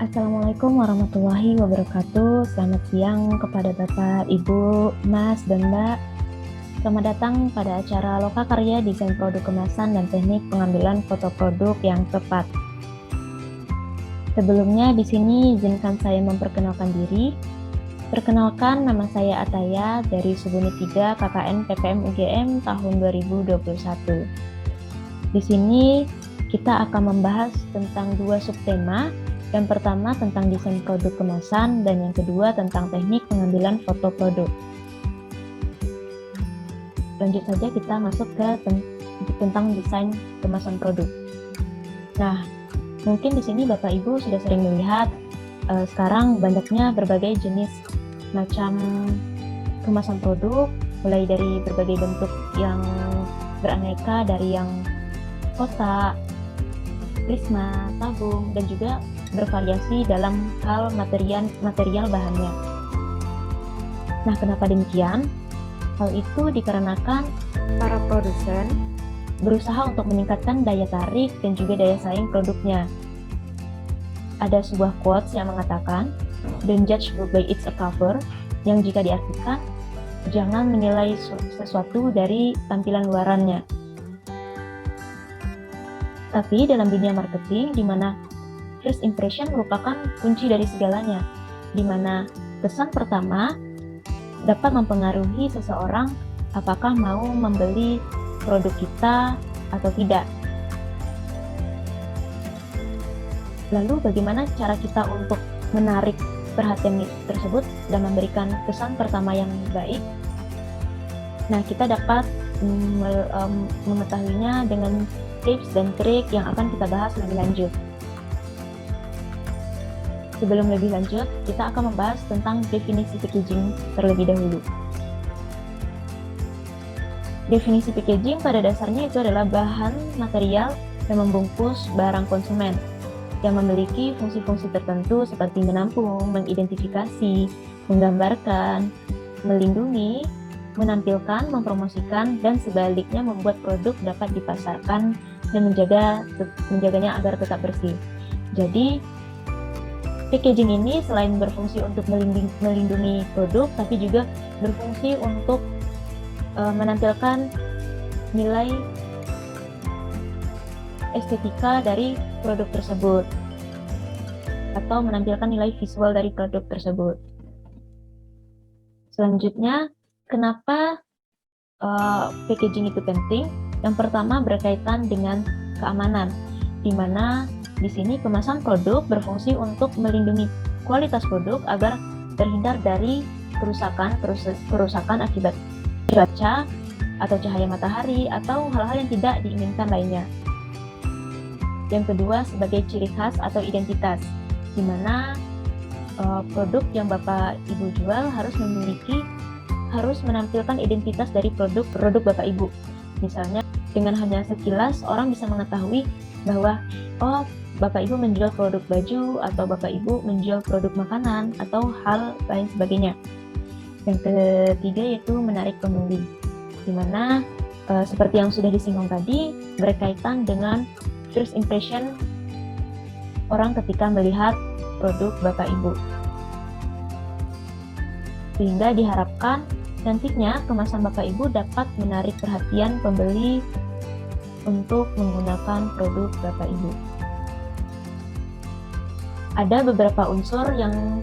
Assalamualaikum warahmatullahi wabarakatuh. Selamat siang kepada Bapak, Ibu, Mas, dan Mbak. Selamat datang pada acara Lokakarya Desain Produk Kemasan dan Teknik Pengambilan Foto Produk yang Tepat. Sebelumnya di sini izinkan saya memperkenalkan diri. Perkenalkan, nama saya Ataya dari Subunit 3 KKN PPM UGM tahun 2021. Di sini kita akan membahas tentang dua subtema. Yang pertama tentang desain produk kemasan dan yang kedua tentang teknik pengambilan foto produk. Lanjut saja kita masuk ke tentang desain kemasan produk. Nah, mungkin di sini Bapak Ibu sudah sering melihat sekarang banyaknya berbagai jenis macam kemasan produk, mulai dari berbagai bentuk yang beraneka, dari yang kotak, prisma, tabung, dan juga bervariasi dalam hal material bahannya. Nah, kenapa demikian? Hal itu dikarenakan para produsen berusaha untuk meningkatkan daya tarik dan juga daya saing produknya. Ada sebuah quotes yang mengatakan, "Don't judge book by its cover," yang jika diartikan, jangan menilai sesuatu dari tampilan luarannya. Tapi dalam dunia marketing, di mana first impression merupakan kunci dari segalanya, di mana kesan pertama dapat mempengaruhi seseorang apakah mau membeli produk kita atau tidak. Lalu bagaimana cara kita untuk menarik perhatian tersebut dan memberikan kesan pertama yang baik? Nah, kita dapat mengetahuinya dengan tips dan trik yang akan kita bahas lebih lanjut. Sebelum lebih lanjut, kita akan membahas tentang definisi packaging terlebih dahulu. Definisi packaging pada dasarnya itu adalah bahan material yang membungkus barang konsumen, yang memiliki fungsi-fungsi tertentu seperti menampung, mengidentifikasi, menggambarkan, melindungi, menampilkan, mempromosikan, dan sebaliknya membuat produk dapat dipasarkan dan menjaganya agar tetap bersih. Jadi, packaging ini selain berfungsi untuk melindungi produk, tapi juga berfungsi untuk menampilkan nilai estetika dari produk tersebut atau menampilkan nilai visual dari produk tersebut. Selanjutnya, kenapa packaging itu penting? Yang pertama berkaitan dengan keamanan, di mana di sini kemasan produk berfungsi untuk melindungi kualitas produk agar terhindar dari kerusakan akibat cuaca atau cahaya matahari atau hal-hal yang tidak diinginkan lainnya. Yang kedua sebagai ciri khas atau identitas, di mana produk yang Bapak Ibu jual harus menampilkan identitas dari produk Bapak Ibu. Misalnya dengan hanya sekilas orang bisa mengetahui bahwa Bapak Ibu menjual produk baju atau Bapak Ibu menjual produk makanan atau hal lain sebagainya. Yang ketiga yaitu menarik pembeli, di mana seperti yang sudah disinggung tadi berkaitan dengan first impression orang ketika melihat produk Bapak Ibu. Sehingga diharapkan nantinya kemasan Bapak Ibu dapat menarik perhatian pembeli untuk menggunakan produk Bapak Ibu. Ada beberapa unsur yang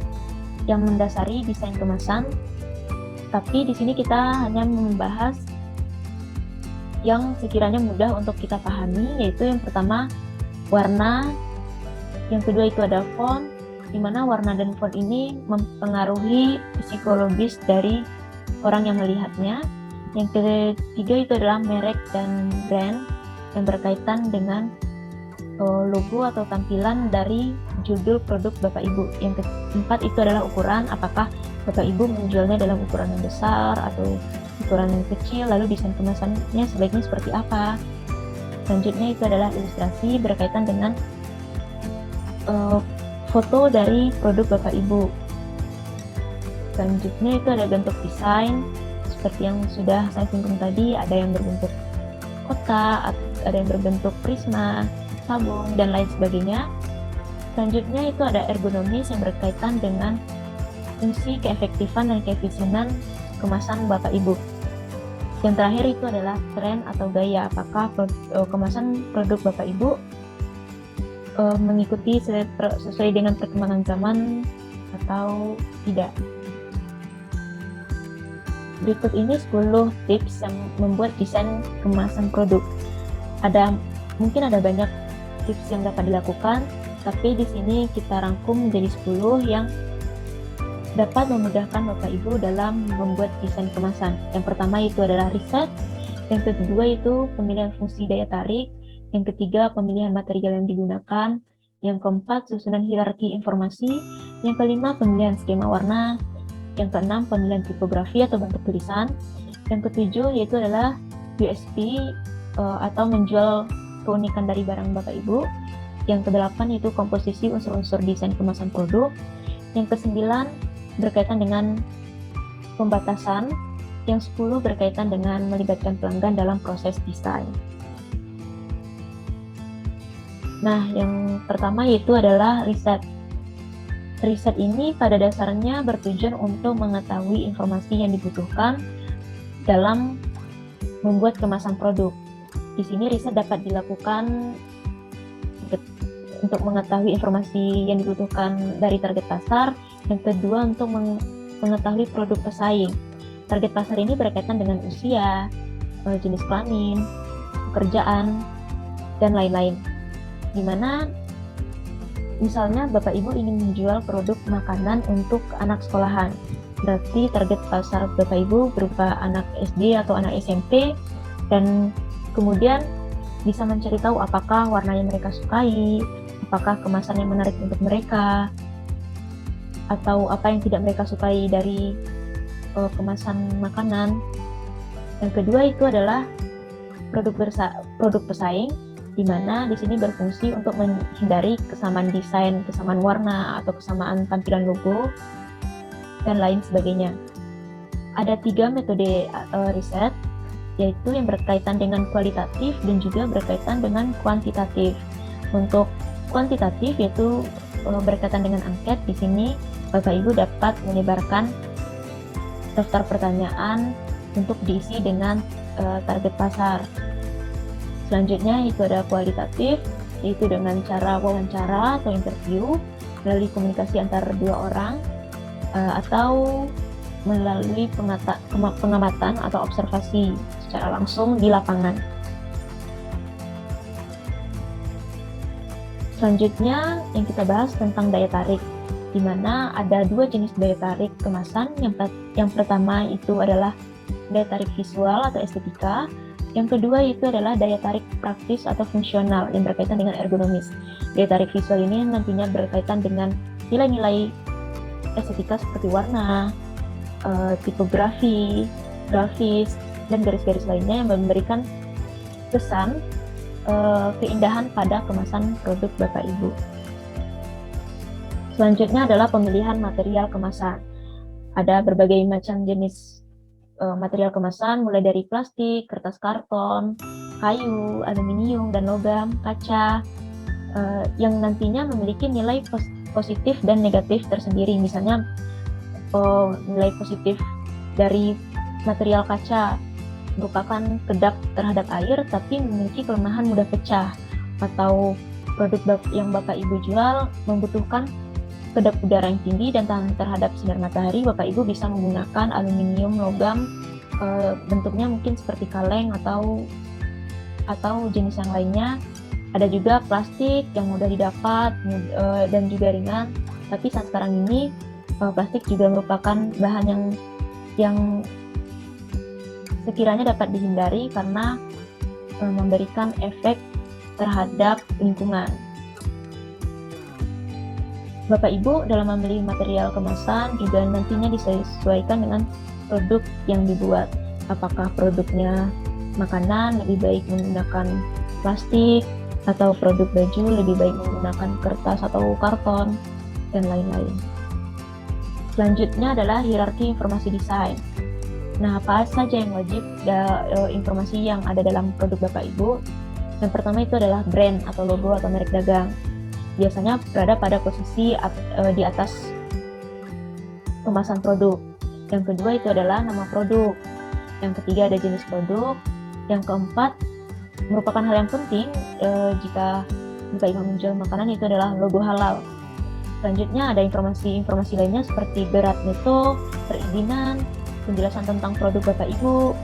mendasari desain kemasan, tapi di sini kita hanya membahas yang sekiranya mudah untuk kita pahami, yaitu yang pertama warna, yang kedua itu ada font, di mana warna dan font ini mempengaruhi psikologis dari orang yang melihatnya. Yang ketiga itu adalah merek dan brand yang berkaitan dengan logo atau tampilan dari judul produk Bapak Ibu. Yang keempat itu adalah ukuran, apakah Bapak Ibu menjualnya dalam ukuran yang besar atau ukuran yang kecil, lalu desain kemasannya sebaiknya seperti apa. Selanjutnya itu adalah ilustrasi berkaitan dengan foto dari produk Bapak Ibu. Selanjutnya itu ada bentuk desain, seperti yang sudah saya singgung tadi, ada yang berbentuk kotak, ada yang berbentuk prisma, tabung, dan lain sebagainya. Selanjutnya itu ada ergonomis yang berkaitan dengan fungsi, keefektifan, dan keefisienan kemasan Bapak Ibu. Yang terakhir itu adalah tren atau gaya, apakah kemasan produk Bapak Ibu mengikuti sesuai dengan perkembangan zaman atau tidak. Berikut ini 10 tips yang membuat desain kemasan produk. Mungkin ada banyak tips yang dapat dilakukan, tapi di sini kita rangkum menjadi 10 yang dapat memudahkan Bapak Ibu dalam membuat desain kemasan. Yang pertama itu adalah riset, yang kedua itu pemilihan fungsi daya tarik, yang ketiga pemilihan material yang digunakan, yang keempat susunan hierarki informasi, yang kelima pemilihan skema warna, yang keenam pemilihan tipografi atau bentuk tulisan, yang ketujuh yaitu adalah USP atau menjual keunikan dari barang Bapak Ibu, yang kedelapan yaitu komposisi unsur-unsur desain kemasan produk, yang kesembilan berkaitan dengan pembatasan, yang 10 berkaitan dengan melibatkan pelanggan dalam proses desain. Nah, yang pertama yaitu adalah riset. Riset ini pada dasarnya bertujuan untuk mengetahui informasi yang dibutuhkan dalam membuat kemasan produk. Di sini riset dapat dilakukan untuk mengetahui informasi yang dibutuhkan dari target pasar, yang kedua untuk mengetahui produk pesaing. Target pasar ini berkaitan dengan usia, jenis kelamin, pekerjaan, dan lain-lain. Dimana misalnya Bapak Ibu ingin menjual produk makanan untuk anak sekolahan, berarti target pasar Bapak Ibu berupa anak SD atau anak SMP, dan kemudian bisa mencari tahu apakah warna yang mereka sukai, apakah kemasan yang menarik untuk mereka, atau apa yang tidak mereka sukai dari kemasan makanan. Yang kedua itu adalah produk pesaing, di mana di sini berfungsi untuk menghindari kesamaan desain, kesamaan warna, atau kesamaan tampilan logo, dan lain sebagainya. Ada 3 metode riset, yaitu yang berkaitan dengan kualitatif dan juga berkaitan dengan kuantitatif. Untuk kuantitatif yaitu berkaitan dengan angket. Di sini Bapak Ibu dapat menyebarkan daftar pertanyaan untuk diisi dengan target pasar. Selanjutnya itu ada kualitatif, yaitu dengan cara wawancara atau interview melalui komunikasi antara 2 orang atau melalui pengamatan atau observasi secara langsung di lapangan. Selanjutnya yang kita bahas tentang daya tarik, di mana ada 2 jenis daya tarik kemasan. Yang pertama itu adalah daya tarik visual atau estetika. Yang kedua itu adalah daya tarik praktis atau fungsional yang berkaitan dengan ergonomis. Daya tarik visual ini nantinya berkaitan dengan nilai-nilai estetika seperti warna, tipografi, grafis, dan garis-garis lainnya yang memberikan kesan keindahan pada kemasan produk Bapak Ibu. Selanjutnya adalah pemilihan material kemasan. Ada berbagai macam jenis material kemasan, mulai dari plastik, kertas karton, kayu, aluminium, dan logam, kaca, yang nantinya memiliki nilai positif dan negatif tersendiri. Misalnya nilai positif dari material kaca merupakan kedap terhadap air tapi memiliki kelemahan mudah pecah, atau produk yang Bapak Ibu jual membutuhkan kedap udara yang tinggi dan tahan terhadap sinar matahari. Bapak Ibu bisa menggunakan aluminium, logam, bentuknya mungkin seperti kaleng atau jenis yang lainnya. Ada juga plastik yang mudah didapat dan juga ringan, tapi saat sekarang ini plastik juga merupakan bahan yang sekiranya dapat dihindari karena memberikan efek terhadap lingkungan. Bapak Ibu dalam membeli material kemasan juga nantinya disesuaikan dengan produk yang dibuat. Apakah produknya makanan lebih baik menggunakan plastik, atau produk baju lebih baik menggunakan kertas atau karton, dan lain-lain. Selanjutnya adalah hierarki informasi desain. Nah, apa saja yang wajib informasi yang ada dalam produk Bapak Ibu? Yang pertama itu adalah brand atau logo atau merek dagang. biasanya berada pada posisi di atas kemasan produk. Yang kedua itu adalah nama produk. Yang ketiga ada jenis produk. Yang keempat merupakan hal yang penting jika Ibu menjual makanan, itu adalah logo halal. Selanjutnya ada informasi lainnya seperti berat neto, perizinan, penjelasan tentang produk Bapak Ibu,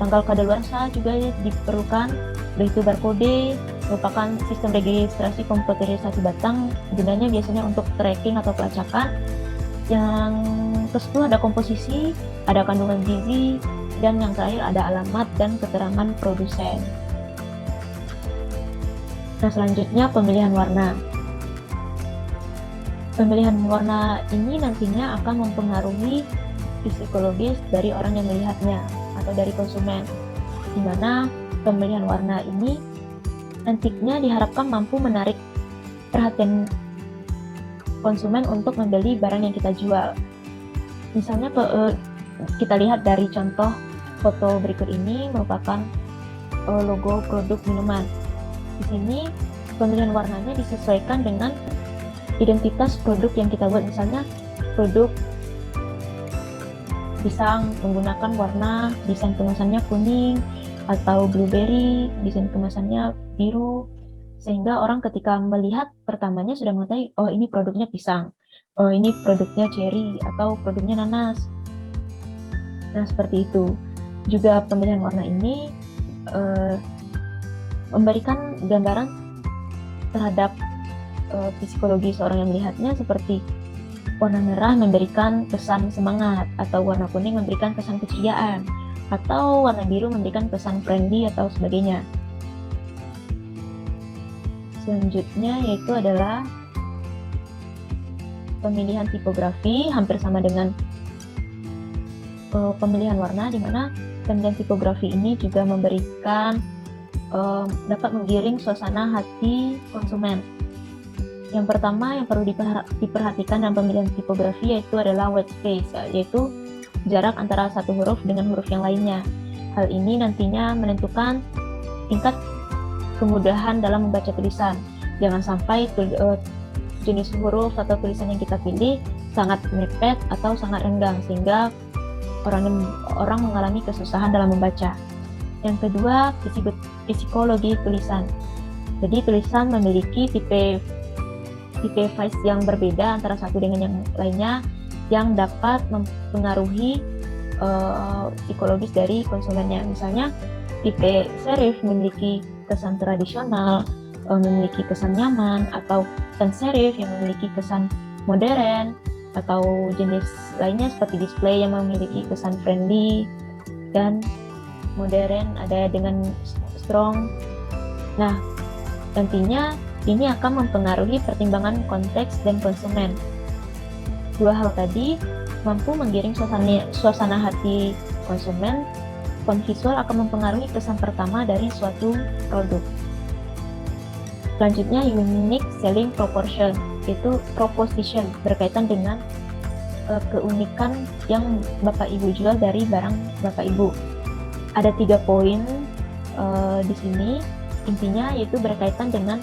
tanggal kadaluarsa juga diperlukan, yaitu barcode, merupakan sistem registrasi komputerisasi batang, gunanya biasanya untuk tracking atau pelacakan. Yang ke-10 ada komposisi, ada kandungan gizi, dan yang terakhir ada alamat dan keterangan produsen. Nah, selanjutnya pemilihan warna. Pemilihan warna ini nantinya akan mempengaruhi psikologis dari orang yang melihatnya atau dari konsumen, di mana pemilihan warna ini nantinya diharapkan mampu menarik perhatian konsumen untuk membeli barang yang kita jual. Misalnya kita lihat dari contoh foto berikut ini merupakan logo produk minuman. Di sini pemilihan warnanya disesuaikan dengan identitas produk yang kita buat. Misalnya produk pisang menggunakan warna desain kemasannya kuning atau blueberry, desain kemasannya biru, sehingga orang ketika melihat pertamanya sudah mengetahui, oh ini produknya pisang, oh ini produknya cherry, atau produknya nanas. Nah, seperti itu. Juga pemilihan warna ini memberikan gambaran terhadap psikologi seorang yang melihatnya, seperti warna merah memberikan kesan semangat, atau warna kuning memberikan kesan keceriaan, atau warna biru memberikan kesan friendly atau sebagainya. Selanjutnya yaitu adalah pemilihan tipografi, hampir sama dengan pemilihan warna, di mana pemilihan tipografi ini juga memberikan dapat menggiring suasana hati konsumen. Yang pertama yang perlu diperhatikan dalam pemilihan tipografi yaitu adalah white space, yaitu jarak antara satu huruf dengan huruf yang lainnya. Hal ini nantinya menentukan tingkat kemudahan dalam membaca tulisan. Jangan sampai jenis huruf atau tulisan yang kita pilih sangat mepet atau sangat renggang, sehingga orang mengalami kesusahan dalam membaca. Yang kedua, psikologi tulisan. Jadi tulisan memiliki tipe face yang berbeda antara satu dengan yang lainnya, yang dapat mempengaruhi psikologis dari konsumennya. Misalnya tipe serif memiliki kesan tradisional, memiliki kesan nyaman, atau sans serif yang memiliki kesan modern, atau jenis lainnya seperti display yang memiliki kesan friendly dan modern, ada dengan strong. Nah, nantinya ini akan mempengaruhi pertimbangan konteks dan konsumen. Dua hal tadi mampu menggiring suasana hati konsumen. Font visual akan mempengaruhi kesan pertama dari suatu produk. Selanjutnya, unique selling proposition, yaitu proposition berkaitan dengan keunikan yang Bapak Ibu jual dari barang Bapak Ibu. Ada 3 poin di sini, intinya yaitu berkaitan dengan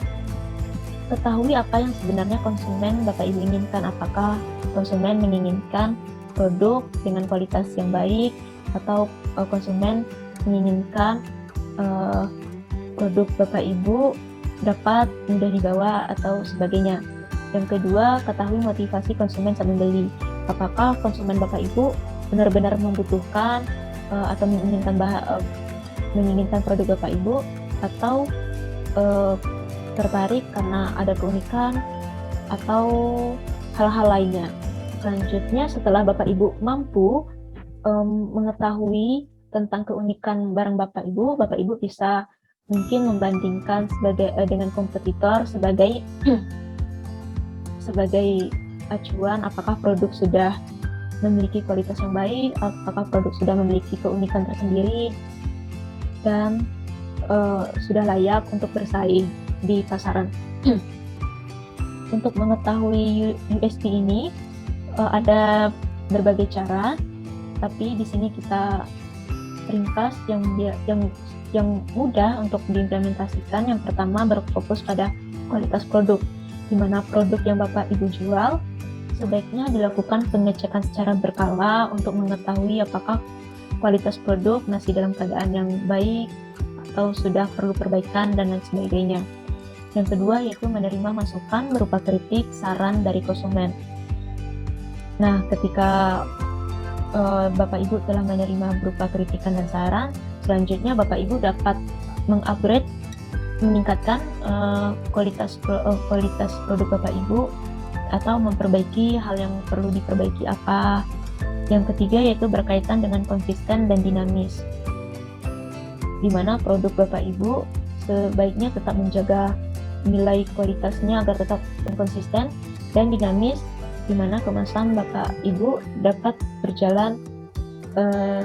ketahui apa yang sebenarnya konsumen Bapak Ibu inginkan. Apakah konsumen menginginkan produk dengan kualitas yang baik, atau konsumen menginginkan produk Bapak Ibu dapat mudah dibawa atau sebagainya. Yang kedua, ketahui motivasi konsumen saat membeli. Apakah konsumen Bapak Ibu benar-benar membutuhkan atau menginginkan produk Bapak Ibu, atau tertarik karena ada keunikan atau hal-hal lainnya. Selanjutnya, setelah Bapak Ibu mampu mengetahui tentang keunikan barang Bapak Ibu bisa mungkin membandingkan dengan kompetitor sebagai acuan apakah produk sudah memiliki kualitas yang baik, apakah produk sudah memiliki keunikan tersendiri, dan sudah layak untuk bersaing di pasaran. Untuk mengetahui USP ini ada berbagai cara, tapi di sini kita ringkas yang mudah untuk diimplementasikan. Yang pertama, berfokus pada kualitas produk, di mana produk yang Bapak Ibu jual sebaiknya dilakukan pengecekan secara berkala untuk mengetahui apakah kualitas produk masih dalam keadaan yang baik atau sudah perlu perbaikan dan lain sebagainya. Yang kedua yaitu menerima masukan berupa kritik, saran dari konsumen. Nah, ketika Bapak Ibu telah menerima berupa kritikan dan saran, selanjutnya Bapak Ibu dapat mengupgrade, meningkatkan kualitas produk Bapak Ibu atau memperbaiki hal yang perlu diperbaiki apa. Yang ketiga yaitu berkaitan dengan konsisten dan dinamis, di mana produk Bapak Ibu sebaiknya tetap menjaga nilai kualitasnya agar tetap konsisten dan dinamis, di mana kemasan Bapak Ibu dapat berjalan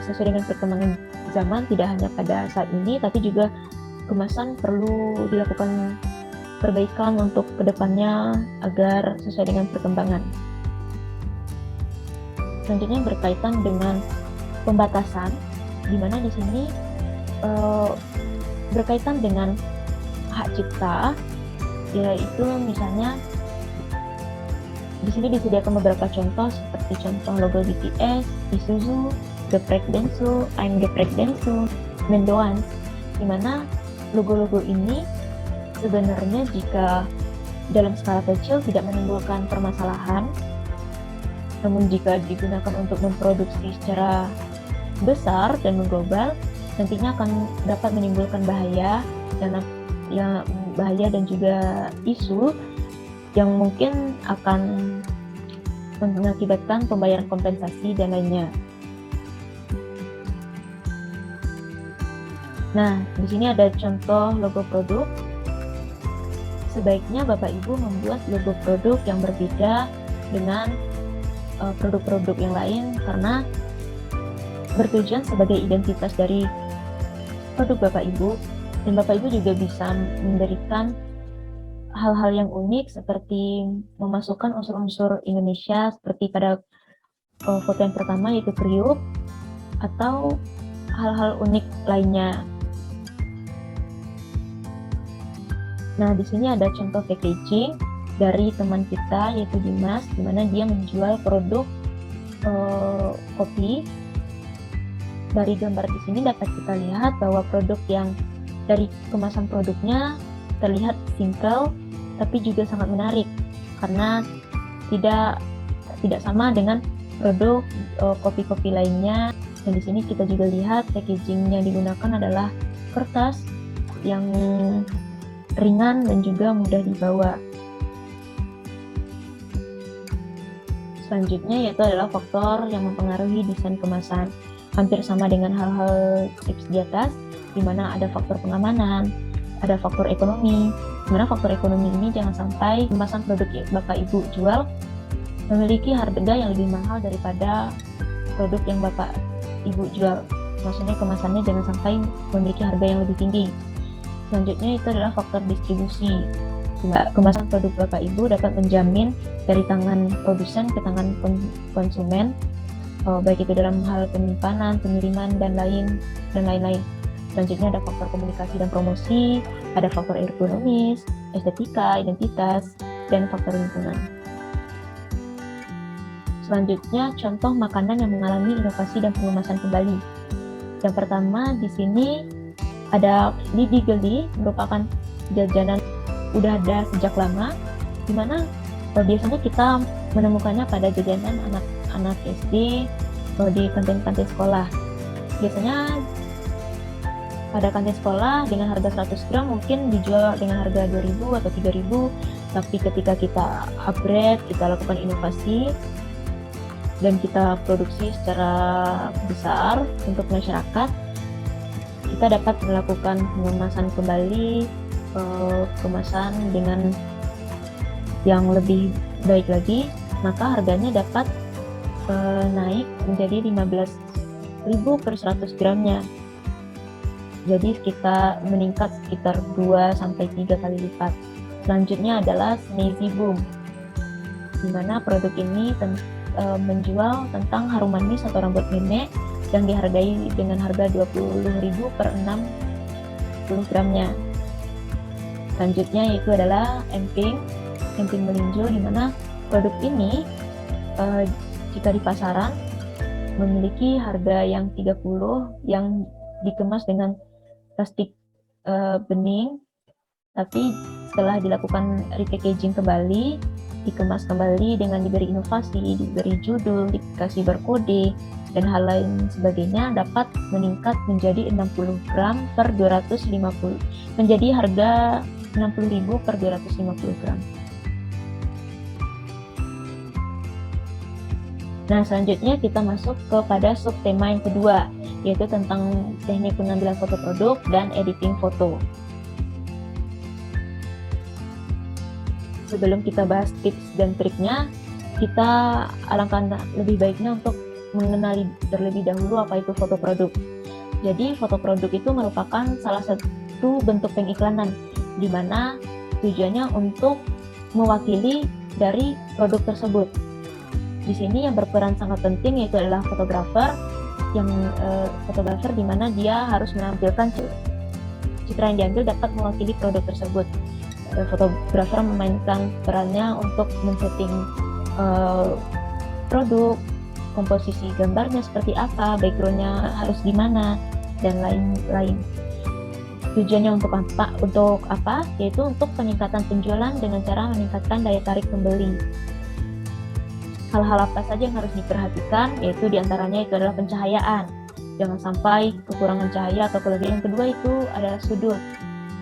sesuai dengan perkembangan zaman, tidak hanya pada saat ini, tapi juga kemasan perlu dilakukan perbaikan untuk kedepannya agar sesuai dengan perkembangan. Selanjutnya berkaitan dengan pembatasan, di mana di sini berkaitan dengan hak cipta, yaitu misalnya di sini disediakan beberapa contoh seperti contoh logo BTS, Isuzu, Geprek Densu, I'm Geprek Densu, Mendoan, di mana logo-logo ini sebenarnya jika dalam skala kecil tidak menimbulkan permasalahan, namun jika digunakan untuk memproduksi secara besar dan mengglobal, nantinya akan dapat menimbulkan bahaya dan juga isu yang mungkin akan mengakibatkan pembayaran kompensasi dan lainnya. Nah, di sini ada contoh logo produk. Sebaiknya Bapak Ibu membuat logo produk yang berbeda dengan produk-produk yang lain karena bertujuan sebagai identitas dari produk Bapak Ibu, dan Bapak Ibu juga bisa memberikan hal-hal yang unik seperti memasukkan unsur-unsur Indonesia seperti pada foto yang pertama yaitu kriuk, atau hal-hal unik lainnya. Nah, di sini ada contoh packaging dari teman kita yaitu Dimas, di mana dia menjual produk kopi. Dari gambar di sini dapat kita lihat bahwa produk yang dari kemasan produknya terlihat simple tapi juga sangat menarik karena tidak sama dengan produk kopi-kopi lainnya. Dan di sini kita juga lihat packaging yang digunakan adalah kertas yang ringan dan juga mudah dibawa. Selanjutnya yaitu adalah faktor yang mempengaruhi desain kemasan. Hampir sama dengan hal-hal tips di atas, di mana ada faktor pengamanan, ada faktor ekonomi. Dimana faktor ekonomi ini jangan sampai kemasan produk Bapak Ibu jual memiliki harga yang lebih mahal daripada produk yang Bapak Ibu jual. Maksudnya kemasannya jangan sampai memiliki harga yang lebih tinggi. Selanjutnya itu adalah faktor distribusi. Kemasan produk Bapak Ibu dapat menjamin dari tangan produsen ke tangan konsumen, baik itu dalam hal penyimpanan, pengiriman, dan lain-lain. Selanjutnya ada faktor komunikasi dan promosi, ada faktor ergonomis, estetika, identitas, dan faktor lingkungan. Selanjutnya, contoh makanan yang mengalami inovasi dan pengemasan kembali. Yang pertama di sini ada Lidi Geli, merupakan jajanan udah ada sejak lama, di mana biasanya kita menemukannya pada jajanan anak-anak SD di kantin-kantin sekolah. Biasanya pada kantin sekolah dengan harga 100 gram mungkin dijual dengan harga 2.000 atau 3.000, tapi ketika kita upgrade, kita lakukan inovasi dan kita produksi secara besar untuk masyarakat, kita dapat melakukan pengemasan kembali, kemasan dengan yang lebih baik lagi, maka harganya dapat naik menjadi 15.000 per 100 gramnya. Jadi kita meningkat sekitar 2-3 kali lipat. Selanjutnya adalah Snazzy Boom, di mana produk ini menjual tentang harum manis atau rambut nenek yang dihargai dengan harga 20.000 per 60 gramnya. Selanjutnya yaitu adalah emping melinjo, di mana produk ini jika di pasaran memiliki harga yang 30 yang dikemas dengan plastik bening, tapi setelah dilakukan repackaging kembali, dikemas kembali dengan diberi inovasi, diberi judul, dikasih barcode, dan hal lain sebagainya, dapat meningkat menjadi 60 gram per 250, menjadi harga 60.000 per 250 gram. Nah, selanjutnya kita masuk kepada subtema yang kedua, yaitu tentang teknik pengambilan foto produk dan editing foto. Sebelum kita bahas tips dan triknya, kita alangkah lebih baiknya untuk mengenali terlebih dahulu apa itu foto produk. Jadi, foto produk itu merupakan salah satu bentuk pengiklanan, di mana tujuannya untuk mewakili dari produk tersebut. Di sini yang berperan sangat penting yaitu adalah fotografer, di mana dia harus menampilkan citra yang diambil dapat mewakili produk tersebut. Fotografer memainkan perannya untuk men-setting produk, komposisi gambarnya seperti apa, backgroundnya harus gimana, dan lain-lain. Tujuannya untuk apa? Yaitu untuk peningkatan penjualan dengan cara meningkatkan daya tarik pembeli. Hal-hal apa saja yang harus diperhatikan, yaitu diantaranya itu adalah pencahayaan. Jangan sampai kekurangan cahaya atau kelebihan. Yang kedua itu ada sudut.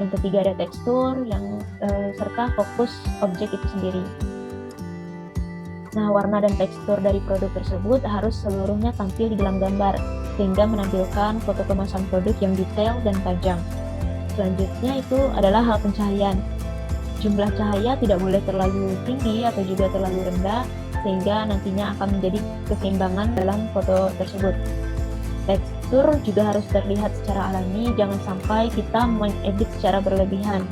Yang ketiga ada tekstur, serta fokus objek itu sendiri. Nah, warna dan tekstur dari produk tersebut harus seluruhnya tampil di dalam gambar, sehingga menampilkan foto kemasan produk yang detail dan tajam. Selanjutnya itu adalah hal pencahayaan. Jumlah cahaya tidak boleh terlalu tinggi atau juga terlalu rendah, sehingga nantinya akan menjadi keseimbangan dalam foto tersebut. Tekstur juga harus terlihat secara alami, jangan sampai kita mengedit secara berlebihan.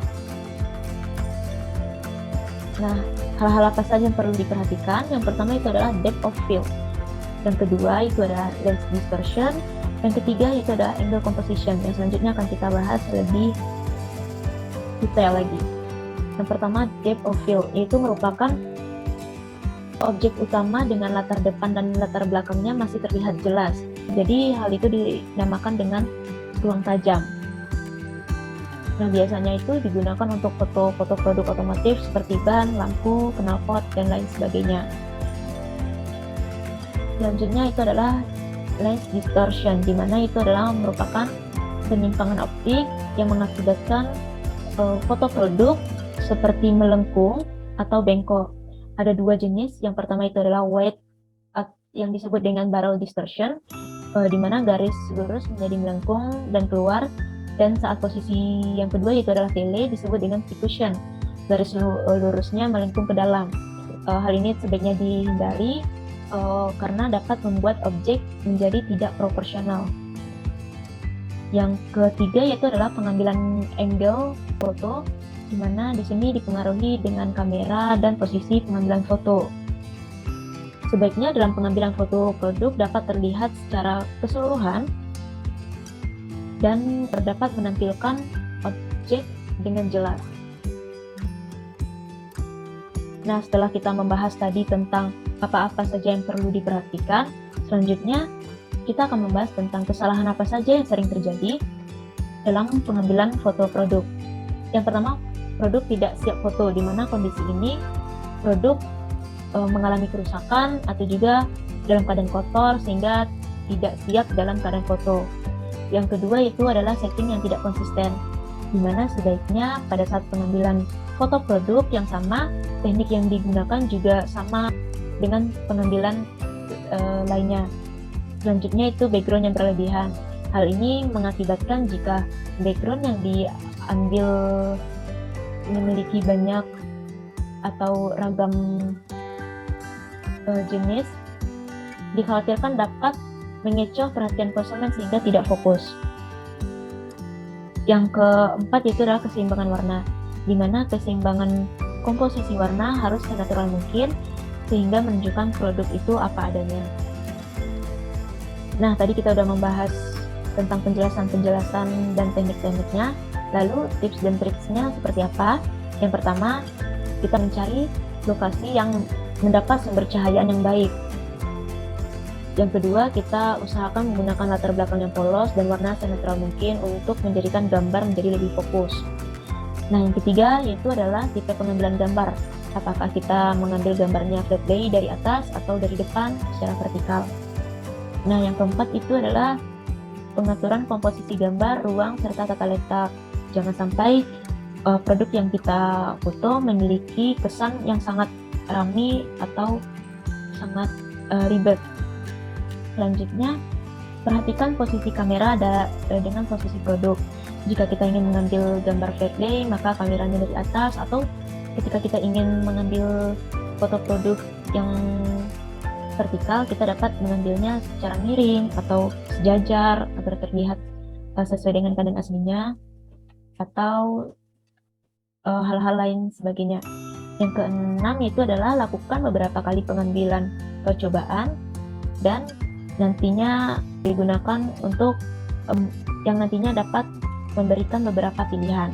Nah, hal-hal apa saja yang perlu diperhatikan? Yang pertama itu adalah depth of field. Yang kedua itu adalah lens dispersion. Yang ketiga itu adalah angle composition. Yang selanjutnya akan kita bahas lebih detail lagi. Yang pertama depth of field, yaitu merupakan objek utama dengan latar depan dan latar belakangnya masih terlihat jelas. Jadi hal itu dinamakan dengan ruang tajam. Nah, biasanya itu digunakan untuk foto-foto produk otomotif seperti ban, lampu, knalpot, dan lain sebagainya. Selanjutnya itu adalah lens distortion, di mana itu adalah merupakan penyimpangan optik yang mengakibatkan foto produk seperti melengkung atau bengkok. Ada dua jenis. Yang pertama itu adalah wide, yang disebut dengan barrel distortion, di mana garis lurus menjadi melengkung dan keluar. Dan saat posisi yang kedua yaitu adalah tele, disebut dengan diffusion, garis lurusnya melengkung ke dalam. Hal ini sebaiknya dihindari karena dapat membuat objek menjadi tidak proporsional. Yang ketiga yaitu adalah pengambilan angle foto, di mana di sini dipengaruhi dengan kamera dan posisi pengambilan foto. Sebaiknya dalam pengambilan foto produk dapat terlihat secara keseluruhan dan terdapat menampilkan objek dengan jelas. Nah, setelah kita membahas tadi tentang apa-apa saja yang perlu diperhatikan, selanjutnya kita akan membahas tentang kesalahan apa saja yang sering terjadi dalam pengambilan foto produk. Yang pertama, produk tidak siap foto, di mana kondisi ini produk mengalami kerusakan atau juga dalam keadaan kotor sehingga tidak siap dalam keadaan foto. Yang kedua itu adalah setting yang tidak konsisten, di mana sebaiknya pada saat pengambilan foto produk yang sama, teknik yang digunakan juga sama dengan pengambilan lainnya. Selanjutnya itu background yang berlebihan. Hal ini mengakibatkan jika background yang diambil memiliki banyak atau ragam jenis, dikhawatirkan dapat mengecoh perhatian konsumen sehingga tidak fokus. Yang keempat yaitu adalah keseimbangan warna, di mana keseimbangan komposisi warna harus senatural mungkin sehingga menunjukkan produk itu apa adanya. Nah, tadi kita udah membahas tentang penjelasan dan teknik-tekniknya. Lalu tips dan triksnya seperti apa? Yang pertama, kita mencari lokasi yang mendapat sumber cahaya yang baik. Yang kedua, kita usahakan menggunakan latar belakang yang polos dan warna senetral mungkin untuk menjadikan gambar menjadi lebih fokus. Nah, yang ketiga yaitu adalah tipe pengambilan gambar. Apakah kita mengambil gambarnya flat lay dari atas atau dari depan secara vertikal. Nah, yang keempat itu adalah pengaturan komposisi gambar, ruang, serta tata letak. Jangan sampai produk yang kita foto memiliki kesan yang sangat ramai atau sangat ribet. Selanjutnya, perhatikan posisi kamera dengan posisi produk. Jika kita ingin mengambil gambar flat lay, maka kameranya dari atas, atau ketika kita ingin mengambil foto produk yang vertikal, kita dapat mengambilnya secara miring atau sejajar agar terlihat sesuai dengan keadaan aslinya, atau hal-hal lain sebagainya. Yang keenam yaitu adalah lakukan beberapa kali pengambilan percobaan dan nantinya digunakan untuk yang nantinya dapat memberikan beberapa pilihan.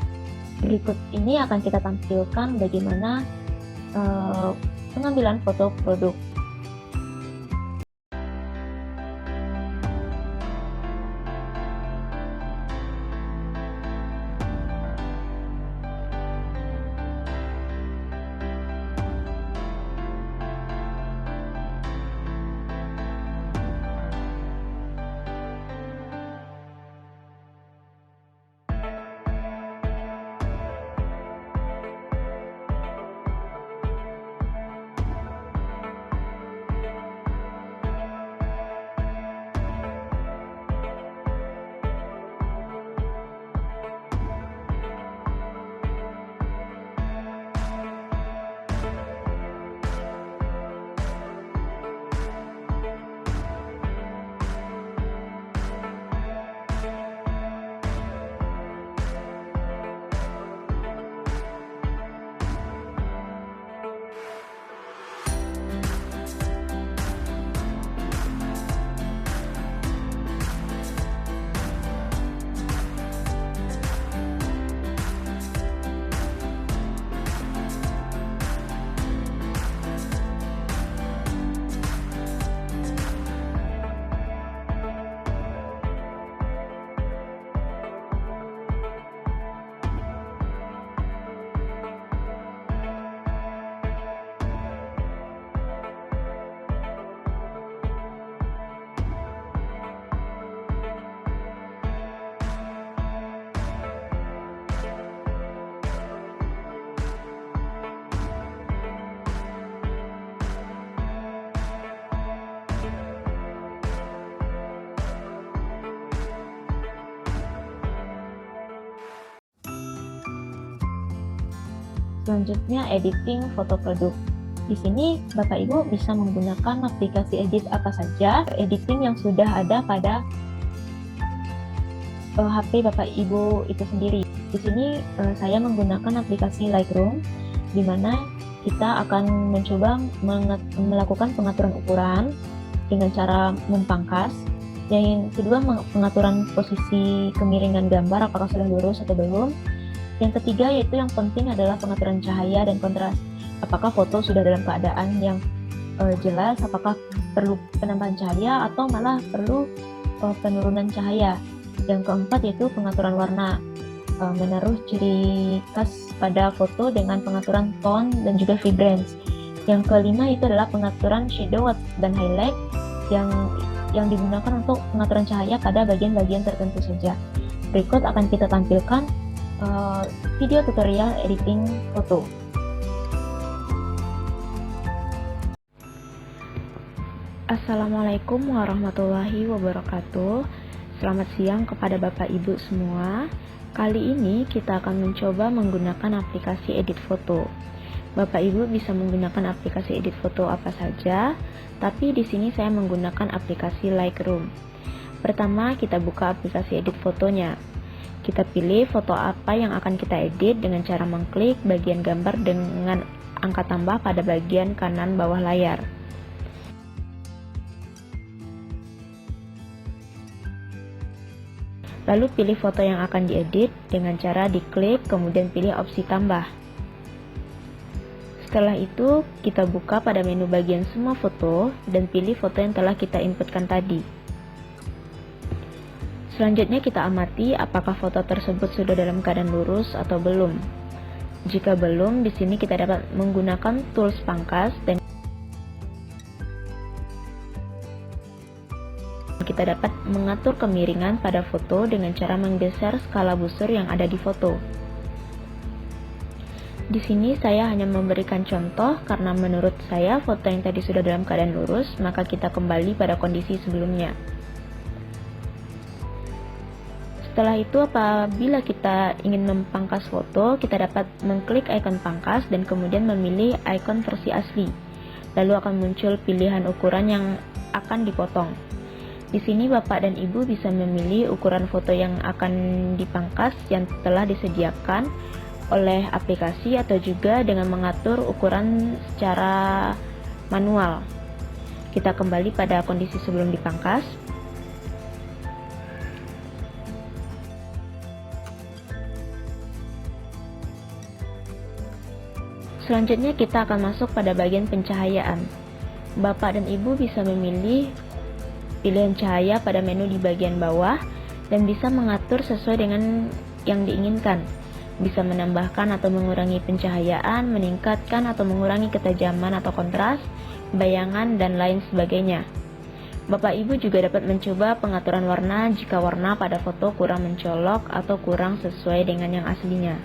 Berikut ini akan kita tampilkan bagaimana pengambilan foto produk. Selanjutnya, editing foto produk. Di sini Bapak Ibu bisa menggunakan aplikasi edit apa saja, editing yang sudah ada pada HP Bapak Ibu itu sendiri. Di sini saya menggunakan aplikasi Lightroom, di mana kita akan mencoba melakukan pengaturan ukuran dengan cara mempangkas. Yang kedua, pengaturan posisi kemiringan gambar, apakah sudah lurus atau belum. Yang ketiga yaitu yang penting adalah pengaturan cahaya dan kontras. Apakah foto sudah dalam keadaan yang jelas, apakah perlu penambahan cahaya atau malah perlu penurunan cahaya. Yang keempat yaitu pengaturan warna, menaruh ciri khas pada foto dengan pengaturan tone dan juga vibrance. Yang kelima itu adalah pengaturan shadow dan highlight yang digunakan untuk pengaturan cahaya pada bagian-bagian tertentu saja. Berikut akan kita tampilkan video tutorial editing foto. Assalamualaikum warahmatullahi wabarakatuh. Selamat siang kepada Bapak Ibu semua. Kali ini kita akan mencoba menggunakan aplikasi edit foto. Bapak Ibu bisa menggunakan aplikasi edit foto apa saja, tapi di sini saya menggunakan aplikasi Lightroom. Pertama, kita buka aplikasi edit fotonya. Kita pilih foto apa yang akan kita edit dengan cara mengklik bagian gambar dengan angka tambah pada bagian kanan bawah layar. Lalu pilih foto yang akan diedit dengan cara diklik, kemudian pilih opsi tambah. Setelah itu, kita buka pada menu bagian semua foto dan pilih foto yang telah kita inputkan tadi. Selanjutnya kita amati apakah foto tersebut sudah dalam keadaan lurus atau belum. Jika belum, di sini kita dapat menggunakan tools pangkas dan kita dapat mengatur kemiringan pada foto dengan cara menggeser skala busur yang ada di foto. Di sini saya hanya memberikan contoh karena menurut saya foto yang tadi sudah dalam keadaan lurus, maka kita kembali pada kondisi sebelumnya. Setelah itu, apabila kita ingin mempangkas foto, kita dapat mengklik ikon pangkas dan kemudian memilih ikon versi asli. Lalu akan muncul pilihan ukuran yang akan dipotong. Di sini Bapak dan Ibu bisa memilih ukuran foto yang akan dipangkas yang telah disediakan oleh aplikasi atau juga dengan mengatur ukuran secara manual. Kita kembali pada kondisi sebelum dipangkas. Selanjutnya kita akan masuk pada bagian pencahayaan. Bapak dan Ibu bisa memilih pilihan cahaya pada menu di bagian bawah dan bisa mengatur sesuai dengan yang diinginkan. Bisa menambahkan atau mengurangi pencahayaan, meningkatkan atau mengurangi ketajaman atau kontras, bayangan, dan lain sebagainya. Bapak Ibu juga dapat mencoba pengaturan warna jika warna pada foto kurang mencolok atau kurang sesuai dengan yang aslinya.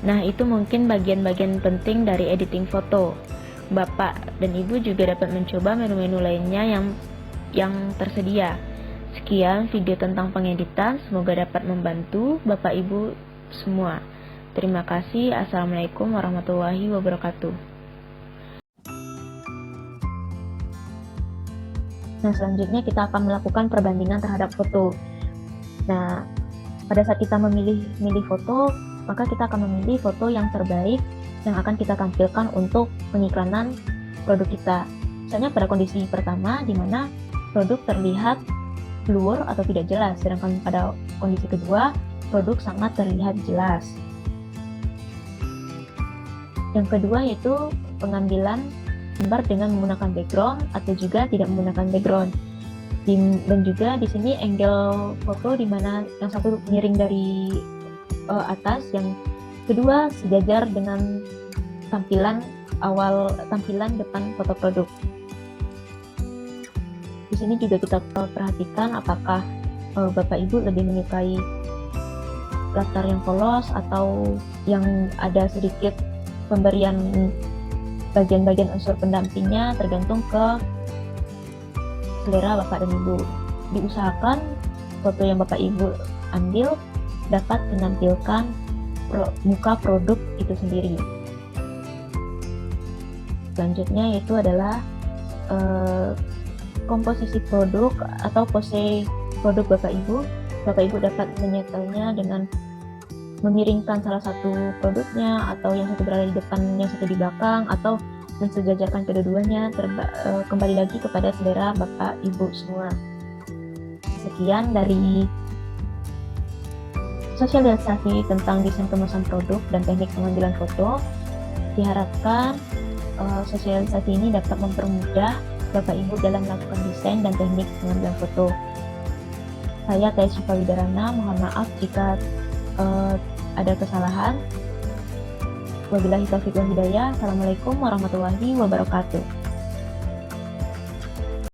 Nah, itu mungkin bagian-bagian penting dari editing foto. Bapak dan Ibu juga dapat mencoba menu-menu lainnya yang tersedia. Sekian video tentang pengeditan, semoga dapat membantu Bapak Ibu semua. Terima kasih. Assalamualaikum warahmatullahi wabarakatuh. Nah, selanjutnya kita akan melakukan perbandingan terhadap foto. Nah, pada saat kita memilih foto, maka kita akan memilih foto yang terbaik yang akan kita tampilkan untuk pengiklanan produk kita. Misalnya pada kondisi pertama, di mana produk terlihat blur atau tidak jelas, sedangkan pada kondisi kedua, produk sangat terlihat jelas. Yang kedua yaitu pengambilan gambar dengan menggunakan background atau juga tidak menggunakan background. Dan juga di sini angle foto di mana yang satu miring dari atas, yang kedua sejajar dengan tampilan depan foto produk. Di sini juga kita perhatikan apakah Bapak Ibu lebih menyukai latar yang polos atau yang ada sedikit pemberian bagian-bagian unsur pendampingnya, tergantung ke selera Bapak dan Ibu. Diusahakan foto yang Bapak Ibu ambil dapat menampilkan muka produk itu sendiri. Selanjutnya yaitu adalah komposisi produk atau pose produk Bapak Ibu. Bapak Ibu dapat menyetelnya dengan memiringkan salah satu produknya, atau yang satu berada di depan, yang satu di belakang, atau mensejajarkan kedua-duanya. Kembali lagi kepada selera Bapak Ibu semua. Sekian dari sosialisasi tentang desain kemasan produk dan teknik pengambilan foto. Diharapkan sosialisasi ini dapat mempermudah Bapak Ibu dalam melakukan desain dan teknik pengambilan foto. Saya Taya Syifa Widarana, mohon maaf jika ada kesalahan. Wabillahi taufiq wal hidayah. Assalamualaikum warahmatullahi wabarakatuh.